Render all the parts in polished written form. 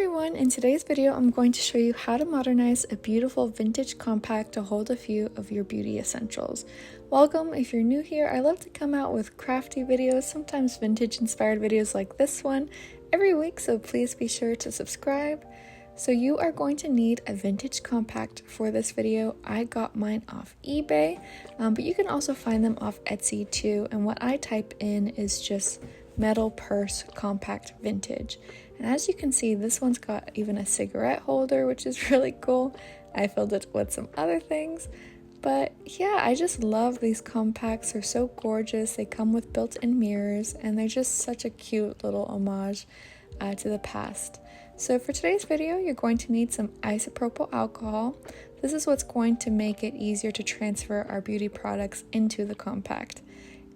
everyone, in today's video I'm going to show you how to modernize a beautiful vintage compact to hold a few of your beauty essentials. Welcome. If you're new here, I love to come out with crafty videos, sometimes vintage inspired videos like this one every week, so please be sure to subscribe. So you are going to need a vintage compact for this video. I got mine off eBay, but you can also find them off Etsy too, and what I type in is just metal purse compact vintage. And as you can see, this one's got even a cigarette holder, which is really cool. I filled it with some other things. But yeah, I just love these compacts. They're so gorgeous. They come with built-in mirrors, and they're just such a cute little homage to the past. So for today's video, you're going to need some isopropyl alcohol. This is what's going to make it easier to transfer our beauty products into the compact.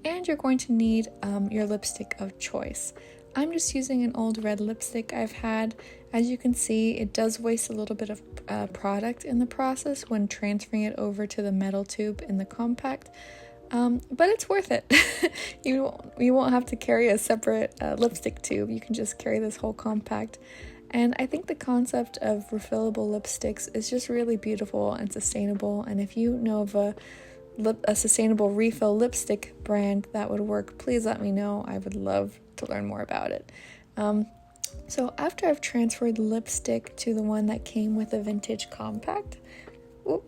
And you're going to need your lipstick of choice. I'm just using an old red lipstick I've had. As you can see, it does waste a little bit of product in the process when transferring it over to the metal tube in the compact, but it's worth it. You won't have to carry a separate lipstick tube. You can just carry this whole compact. And I think the concept of refillable lipsticks is just really beautiful and sustainable. And if you know of a sustainable refill lipstick brand that would work, please let me know. I would love to learn more about it. So after I've transferred the lipstick to the one that came with a vintage compact,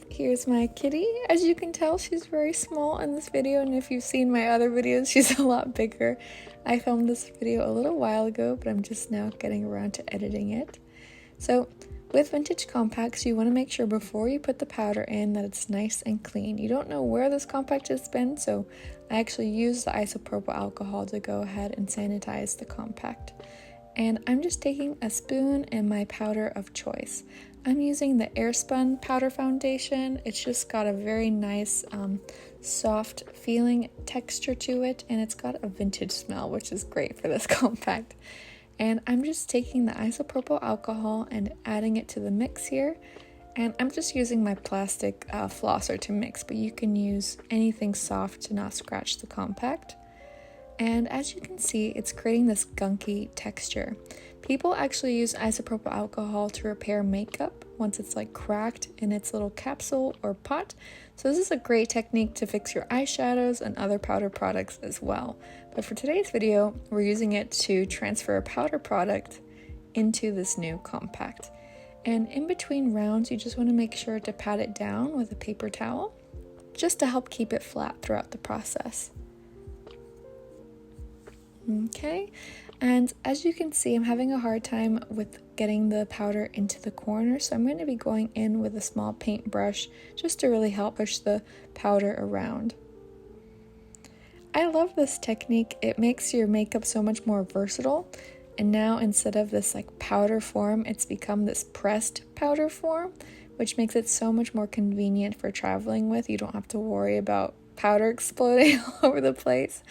here's my kitty. As you can tell, she's very small in this video, and if you've seen my other videos, she's a lot bigger. I filmed this video a little while ago, but I'm just now getting around to editing it. So with vintage compacts, you want to make sure before you put the powder in that it's nice and clean. You don't know where this compact has been, so I actually used the isopropyl alcohol to go ahead and sanitize the compact. And I'm just taking a spoon and my powder of choice. I'm using the Airspun powder foundation. It's just got a very nice soft feeling texture to it, and it's got a vintage smell, which is great for this compact. And I'm just taking the isopropyl alcohol and adding it to the mix here. And I'm just using my plastic flosser to mix, but you can use anything soft to not scratch the compact. And as you can see, it's creating this gunky texture. People actually use isopropyl alcohol to repair makeup once it's like cracked in its little capsule or pot. So this is a great technique to fix your eyeshadows and other powder products as well. But for today's video, we're using it to transfer a powder product into this new compact. And in between rounds, you just want to make sure to pat it down with a paper towel, just to help keep it flat throughout the process. Okay, and as you can see, I'm having a hard time with getting the powder into the corner, so I'm going to be going in with a small paintbrush just to really help push the powder around. I love this technique. It makes your makeup so much more versatile, and now instead of this like powder form, it's become this pressed powder form, which makes it so much more convenient for traveling with. You don't have to worry about powder exploding all over the place.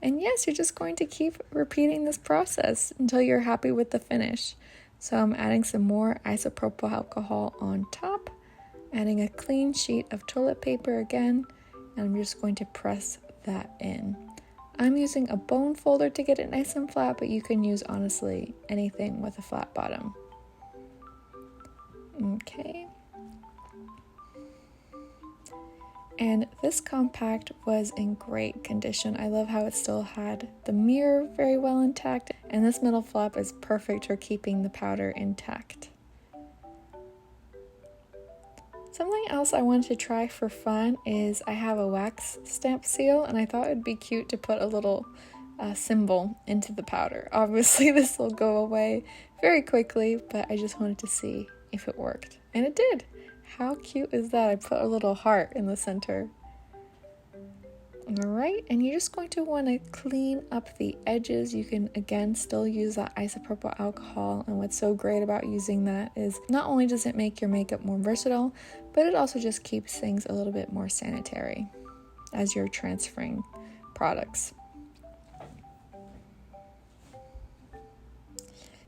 And yes, you're just going to keep repeating this process until you're happy with the finish. So I'm adding some more isopropyl alcohol on top, adding a clean sheet of toilet paper again, and I'm just going to press that in. I'm using a bone folder to get it nice and flat, but you can use honestly anything with a flat bottom. Okay. And this compact was in great condition. I love how it still had the mirror very well intact, and this metal flap is perfect for keeping the powder intact. Something else I wanted to try for fun is I have a wax stamp seal, and I thought it'd be cute to put a little symbol into the powder. Obviously this will go away very quickly, but I just wanted to see if it worked, and it did. How cute is that? I put a little heart in the center. Alright, and you're just going to want to clean up the edges. You can, again, still use that isopropyl alcohol, and what's so great about using that is not only does it make your makeup more versatile, but it also just keeps things a little bit more sanitary as you're transferring products.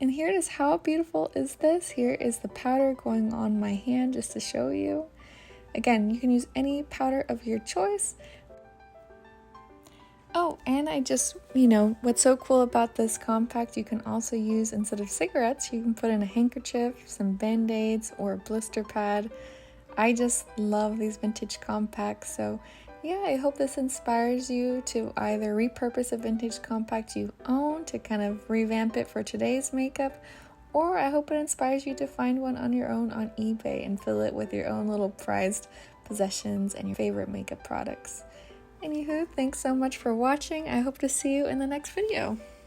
And here it is. How beautiful is this? Here is the powder going on my hand just to show you. Again, you can use any powder of your choice. Oh, and I just, what's so cool about this compact, you can also use, instead of cigarettes, you can put in a handkerchief, some band-aids, or a blister pad. I just love these vintage compacts, so yeah, I hope this inspires you to either repurpose a vintage compact you own to kind of revamp it for today's makeup, or I hope it inspires you to find one on your own on eBay and fill it with your own little prized possessions and your favorite makeup products. Anywho, thanks so much for watching. I hope to see you in the next video.